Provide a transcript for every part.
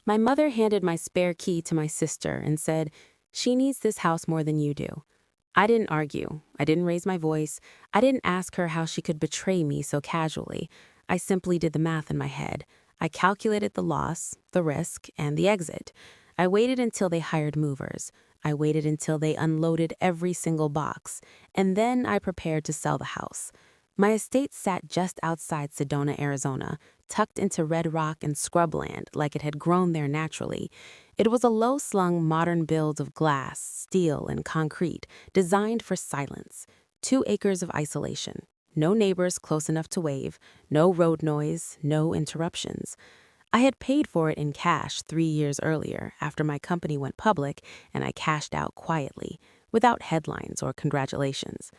My mother handed my spare key to my sister and said, "She needs this house more than you do." I didn't argue. I didn't raise my voice. I didn't ask her how she could betray me so casually. I simply did the math in my head. I calculated the loss, the risk, and the exit. I waited until they hired movers. I waited until they unloaded every single box. And then I prepared to sell the house. My estate sat just outside Sedona, Arizona, tucked into red rock and scrubland like it had grown there naturally. It was a low-slung modern build of glass, steel, and concrete, designed for silence. 2 acres of isolation. No neighbors close enough to wave, no road noise, no interruptions. I had paid for it in cash 3 years earlier after my company went public, and I cashed out quietly, without headlines or congratulations.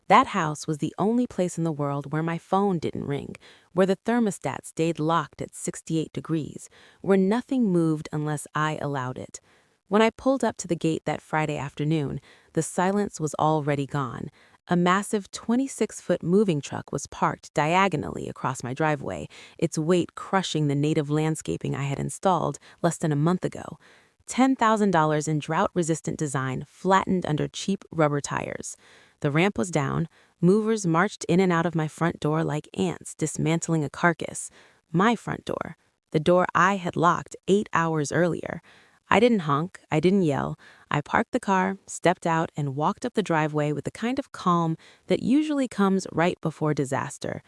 That house was the only place in the world where my phone didn't ring, where the thermostat stayed locked at 68 degrees, where nothing moved unless I allowed it. When I pulled up to the gate that Friday afternoon, the silence was already gone. A massive 26-foot moving truck was parked diagonally across my driveway, its weight crushing the native landscaping I had installed less than a month ago. $10,000 in drought-resistant design flattened under cheap rubber tires. The ramp was down. Movers marched in and out of my front door like ants dismantling a carcass. My front door. The door I had locked 8 hours earlier. I didn't honk. I didn't yell. I parked the car, stepped out, and walked up the driveway with the kind of calm that usually comes right before disaster.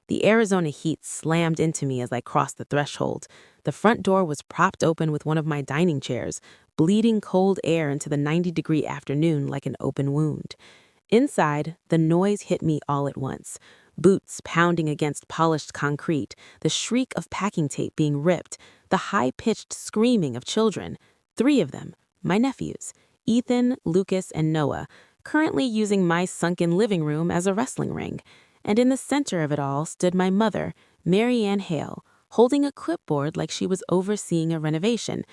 The Arizona heat slammed into me as I crossed the threshold. The front door was propped open with one of my dining chairs, bleeding cold air into the 90-degree afternoon like an open wound. Inside, the noise hit me all at once. Boots pounding against polished concrete, the shriek of packing tape being ripped, the high-pitched screaming of children. 3 of them, my nephews, Ethan, Lucas, and Noah, currently using my sunken living room as a wrestling ring. And in the center of it all stood my mother, Mary Ann Hale, holding a clipboard like she was overseeing a renovation.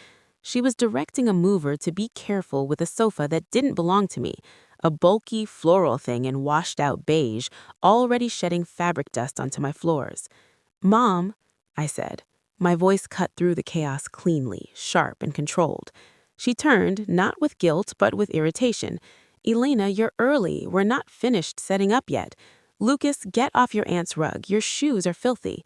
She was directing a mover to be careful with a sofa that didn't belong to me, a bulky floral thing in washed-out beige, already shedding fabric dust onto my floors. "Mom," I said. My voice cut through the chaos cleanly, sharp, and controlled. She turned, not with guilt, but with irritation. "Elena, you're early. We're not finished setting up yet. Lucas, get off your aunt's rug. Your shoes are filthy."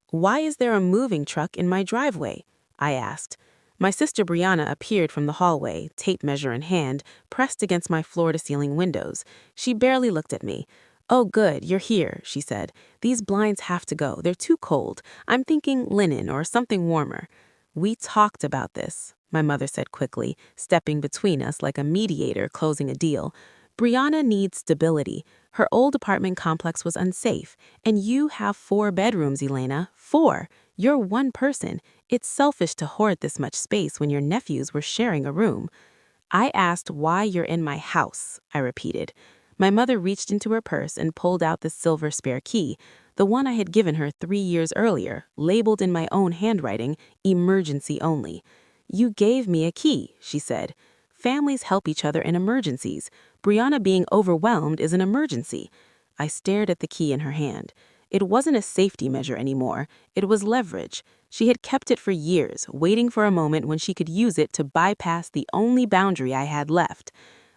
"Why is there a moving truck in my driveway?" I asked. My sister Brianna appeared from the hallway, tape measure in hand, pressed against my floor-to-ceiling windows. She barely looked at me. "Oh, good, you're here," she said. "These blinds have to go. They're too cold. I'm thinking linen or something warmer." "We talked about this," my mother said quickly, stepping between us like a mediator closing a deal. "Brianna needs stability. Her old apartment complex was unsafe, and you have 4 bedrooms, Elena. 4. You're one person. It's selfish to hoard this much space when your nephews were sharing a room." "I asked why you're in my house," I repeated. My mother reached into her purse and pulled out the silver spare key, the one I had given her 3 years earlier, labeled in my own handwriting, "Emergency only." "You gave me a key," she said. "Families help each other in emergencies. Brianna being overwhelmed is an emergency." I stared at the key in her hand. It wasn't a safety measure anymore. It was leverage. She had kept it for years, waiting for a moment when she could use it to bypass the only boundary I had left.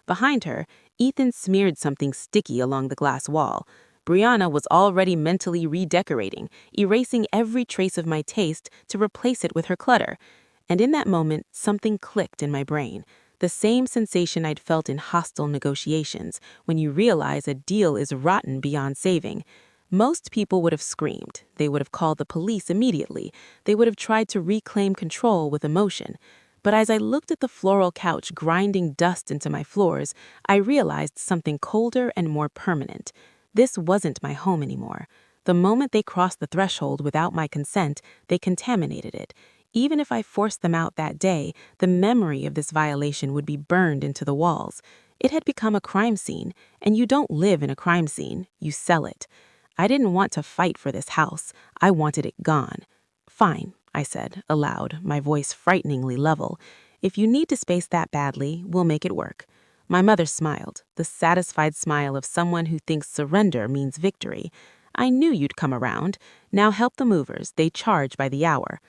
Behind her, Ethan smeared something sticky along the glass wall. Brianna was already mentally redecorating, erasing every trace of my taste to replace it with her clutter. And in that moment, something clicked in my brain. The same sensation I'd felt in hostile negotiations, when you realize a deal is rotten beyond saving. Most people would have screamed. They would have called the police immediately. They would have tried to reclaim control with emotion. But as I looked at the floral couch grinding dust into my floors, I realized something colder and more permanent. This wasn't my home anymore. The moment they crossed the threshold without my consent, they contaminated it. Even if I forced them out that day, the memory of this violation would be burned into the walls. It had become a crime scene, and you don't live in a crime scene, you sell it. I didn't want to fight for this house. I wanted it gone. "Fine," I said, aloud, my voice frighteningly level. "If you need to space that badly, we'll make it work." My mother smiled, the satisfied smile of someone who thinks surrender means victory. "I knew you'd come around. Now help the movers. They charge by the hour."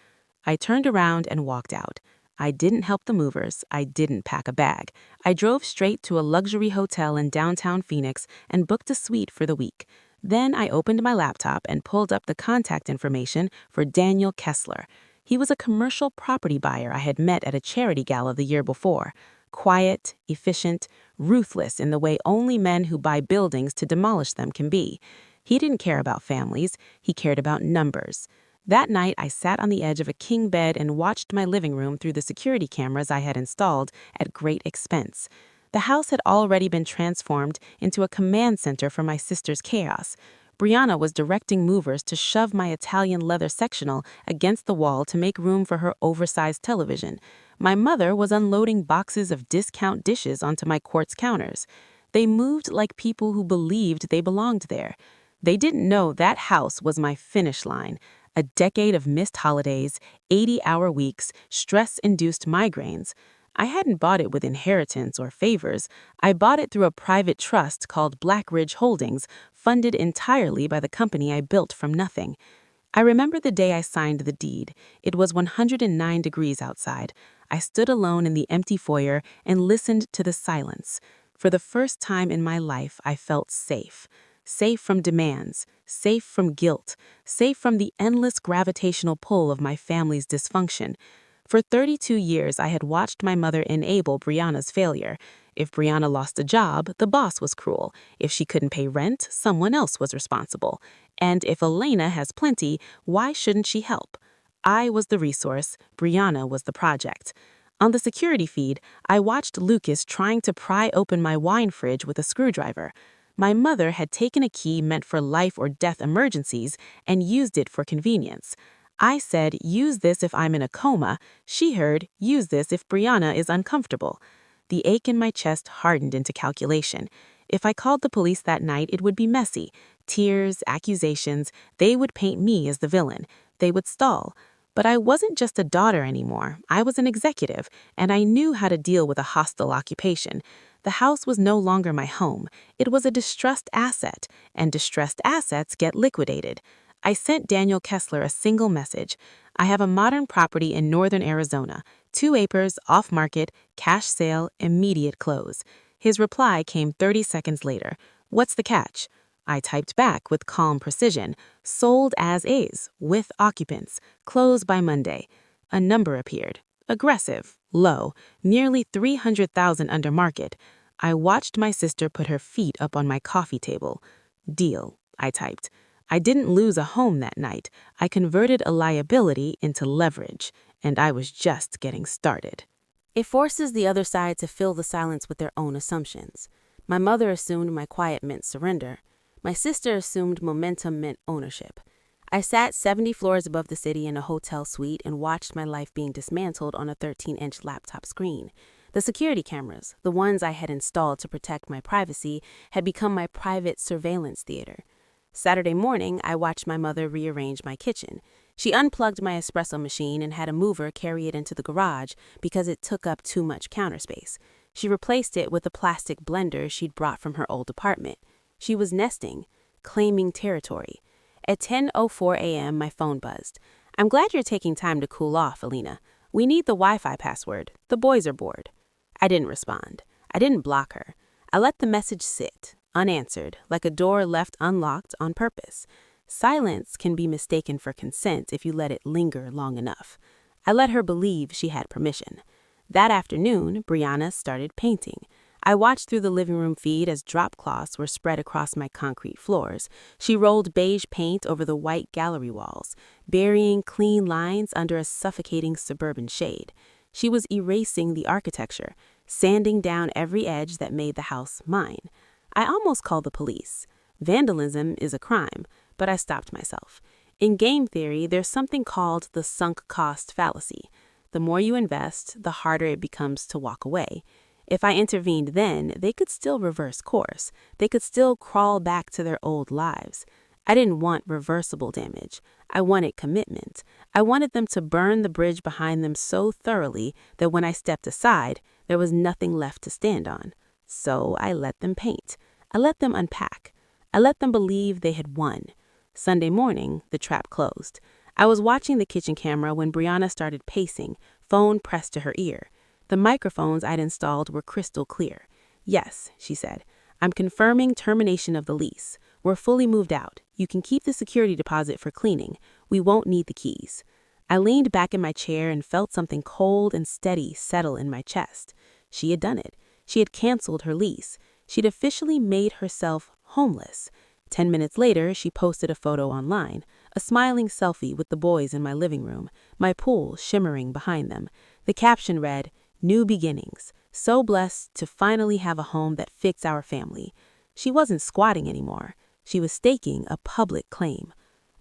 I turned around and walked out. I didn't help the movers. I didn't pack a bag. I drove straight to a luxury hotel in downtown Phoenix and booked a suite for the week. Then I opened my laptop and pulled up the contact information for Daniel Kessler. He was a commercial property buyer I had met at a charity gala the year before. Quiet, efficient, ruthless in the way only men who buy buildings to demolish them can be. He didn't care about families. He cared about numbers. That night, I sat on the edge of a king bed and watched my living room through the security cameras I had installed at great expense. The house had already been transformed into a command center for my sister's chaos. Brianna was directing movers to shove my Italian leather sectional against the wall to make room for her oversized television. My mother was unloading boxes of discount dishes onto my quartz counters. They moved like people who believed they belonged there. They didn't know that house was my finish line. A decade of missed holidays, 80-hour weeks, stress-induced migraines. I hadn't bought it with inheritance or favors. I bought it through a private trust called Blackridge Holdings, funded entirely by the company I built from nothing. I remember the day I signed the deed. It was 109 degrees outside. I stood alone in the empty foyer and listened to the silence. For the first time in my life, I felt safe. Safe from demands, safe from guilt, safe from the endless gravitational pull of my family's dysfunction. For 32 years, I had watched my mother enable Brianna's failure. If Brianna lost a job, the boss was cruel. If she couldn't pay rent, someone else was responsible. And if Elena has plenty, why shouldn't she help? I was the resource, Brianna was the project. On the security feed, I watched Lucas trying to pry open my wine fridge with a screwdriver. My mother had taken a key meant for life or death emergencies and used it for convenience. I said, use this if I'm in a coma. She heard, use this if Brianna is uncomfortable. The ache in my chest hardened into calculation. If I called the police that night, it would be messy. Tears, accusations, they would paint me as the villain. They would stall. But I wasn't just a daughter anymore. I was an executive, and I knew how to deal with a hostile occupation. The house was no longer my home. It was a distressed asset, and distressed assets get liquidated. I sent Daniel Kessler a single message. I have a modern property in northern Arizona, 2 acres, off-market, cash sale, immediate close. His reply came 30 seconds later. What's the catch? I typed back with calm precision. Sold as is, with occupants. Close by Monday. A number appeared. Aggressive, low, nearly $300,000 under market. I watched my sister put her feet up on my coffee table. Deal, I typed. I didn't lose a home that night. I converted a liability into leverage, and I was just getting started. It forces the other side to fill the silence with their own assumptions. My mother assumed my quiet meant surrender. My sister assumed momentum meant ownership. I sat 70 floors above the city in a hotel suite and watched my life being dismantled on a 13-inch laptop screen. The security cameras, the ones I had installed to protect my privacy, had become my private surveillance theater. Saturday morning, I watched my mother rearrange my kitchen. She unplugged my espresso machine and had a mover carry it into the garage because it took up too much counter space. She replaced it with a plastic blender she'd brought from her old apartment. She was nesting, claiming territory. At 10:04 a.m., my phone buzzed. I'm glad you're taking time to cool off, Alina. We need the Wi-Fi password. The boys are bored. I didn't respond. I didn't block her. I let the message sit, unanswered, like a door left unlocked on purpose. Silence can be mistaken for consent if you let it linger long enough. I let her believe she had permission. That afternoon, Brianna started painting. I watched through the living room feed as drop cloths were spread across my concrete floors. She rolled beige paint over the white gallery walls, burying clean lines under a suffocating suburban shade. She was erasing the architecture, sanding down every edge that made the house mine. I almost called the police. Vandalism is a crime, but I stopped myself. In game theory, there's something called the sunk cost fallacy. The more you invest, the harder it becomes to walk away. If I intervened then, they could still reverse course. They could still crawl back to their old lives. I didn't want reversible damage. I wanted commitment. I wanted them to burn the bridge behind them so thoroughly that when I stepped aside, there was nothing left to stand on. So I let them paint. I let them unpack. I let them believe they had won. Sunday morning, the trap closed. I was watching the kitchen camera when Brianna started pacing, phone pressed to her ear. The microphones I'd installed were crystal clear. "Yes," she said. "I'm confirming termination of the lease. We're fully moved out. You can keep the security deposit for cleaning. We won't need the keys." I leaned back in my chair and felt something cold and steady settle in my chest. She had done it. She had canceled her lease. She'd officially made herself homeless. 10 minutes later, she posted a photo online, a smiling selfie with the boys in my living room, my pool shimmering behind them. The caption read, "New beginnings. So blessed to finally have a home that fits our family." She wasn't squatting anymore. She was staking a public claim.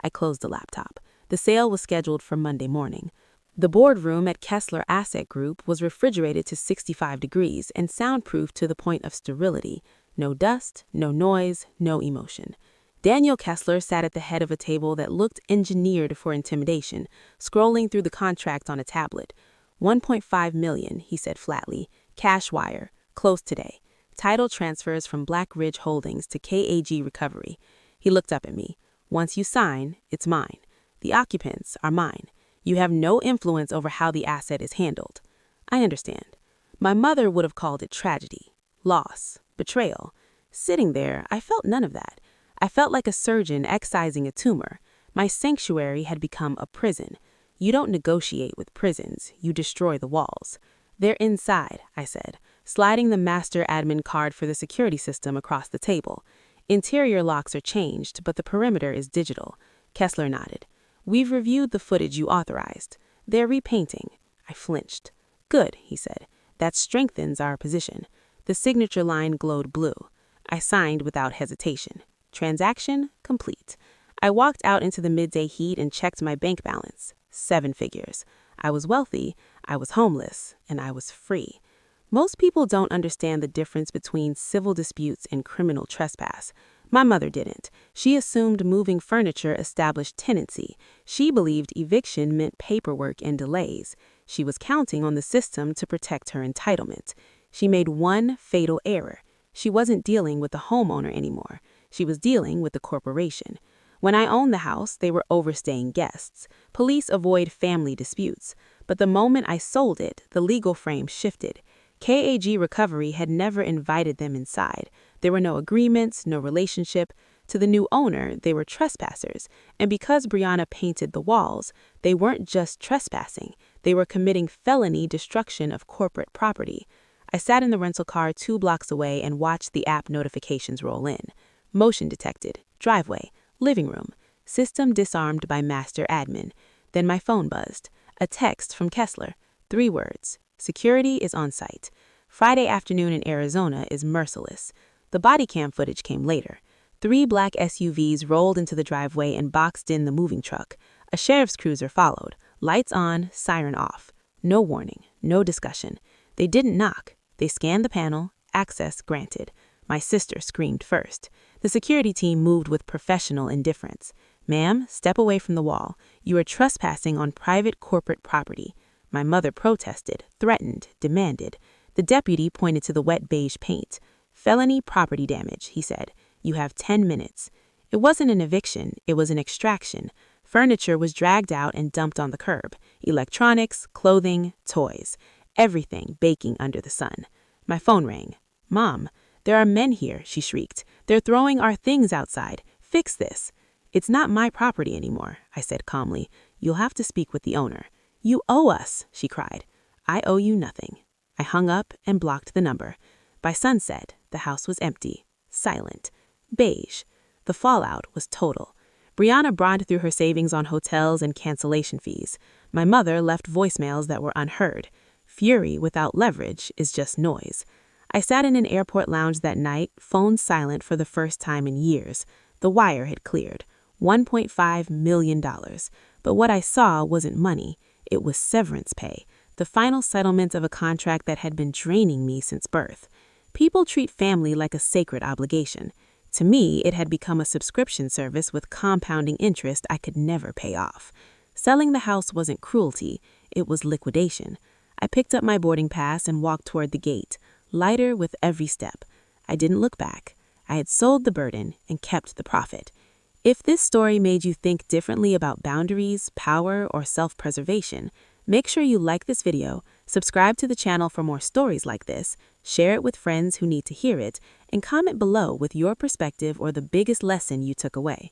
I closed the laptop. The sale was scheduled for Monday morning. The boardroom at Kessler Asset Group was refrigerated to 65 degrees and soundproofed to the point of sterility. No dust, no noise, no emotion. Daniel Kessler sat at the head of a table that looked engineered for intimidation, scrolling through the contract on a tablet. $1.5 million, he said flatly. Cash wire. Close today. Title transfers from Black Ridge Holdings to KAG Recovery. He looked up at me. "Once you sign, it's mine. The occupants are mine. You have no influence over how the asset is handled." I understand. My mother would have called it tragedy, loss, betrayal. Sitting there, I felt none of that. I felt like a surgeon excising a tumor. My sanctuary had become a prison. You don't negotiate with prisons, you destroy the walls. "They're inside," I said, sliding the master admin card for the security system across the table. "Interior locks are changed, but the perimeter is digital." Kessler nodded. "We've reviewed the footage you authorized. They're repainting." I flinched. "Good," he said. "That strengthens our position." The signature line glowed blue. I signed without hesitation. Transaction complete. I walked out into the midday heat and checked my bank balance. 7 figures. I was wealthy, I was homeless, and I was free. Most people don't understand the difference between civil disputes and criminal trespass. My mother didn't. She assumed moving furniture established tenancy. She believed eviction meant paperwork and delays. She was counting on the system to protect her entitlement. She made one fatal error. She wasn't dealing with the homeowner anymore. She was dealing with the corporation. When I owned the house, they were overstaying guests. Police avoid family disputes. But the moment I sold it, the legal frame shifted. KAG Recovery had never invited them inside. There were no agreements, no relationship. To the new owner, they were trespassers. And because Brianna painted the walls, they weren't just trespassing. They were committing felony destruction of corporate property. I sat in the rental car 2 blocks away and watched the app notifications roll in. Motion detected. Driveway. Living room. System disarmed by master admin. Then my phone buzzed. A text from Kessler. 3 words. Security is on site. Friday afternoon in Arizona is merciless. The body cam footage came later. 3 black SUVs rolled into the driveway and boxed in the moving truck. A sheriff's cruiser followed. Lights on, siren off. No warning, no discussion. They didn't knock. They scanned the panel. Access granted. My sister screamed first. The security team moved with professional indifference. "Ma'am, step away from the wall. You are trespassing on private corporate property." My mother protested, threatened, demanded. The deputy pointed to the wet beige paint. "Felony property damage," he said. "You have 10 minutes." It wasn't an eviction, it was an extraction. Furniture was dragged out and dumped on the curb. Electronics, clothing, toys. Everything baking under the sun. My phone rang. "Mom, there are men here," she shrieked. "They're throwing our things outside. Fix this." "It's not my property anymore," I said calmly. "You'll have to speak with the owner." "You owe us," she cried. "I owe you nothing." I hung up and blocked the number. By sunset, the house was empty, silent, beige. The fallout was total. Brianna burned through her savings on hotels and cancellation fees. My mother left voicemails that were unheard. Fury without leverage is just noise. I sat in an airport lounge that night, phone silent for the first time in years. The wire had cleared. $1.5 million. But what I saw wasn't money. It was severance pay, the final settlement of a contract that had been draining me since birth. People treat family like a sacred obligation. To me, it had become a subscription service with compounding interest I could never pay off. Selling the house wasn't cruelty, it was liquidation. I picked up my boarding pass and walked toward the gate, lighter with every step. I didn't look back. I had sold the burden and kept the profit. If this story made you think differently about boundaries, power, or self-preservation, make sure you like this video, subscribe to the channel for more stories like this, share it with friends who need to hear it, and comment below with your perspective or the biggest lesson you took away.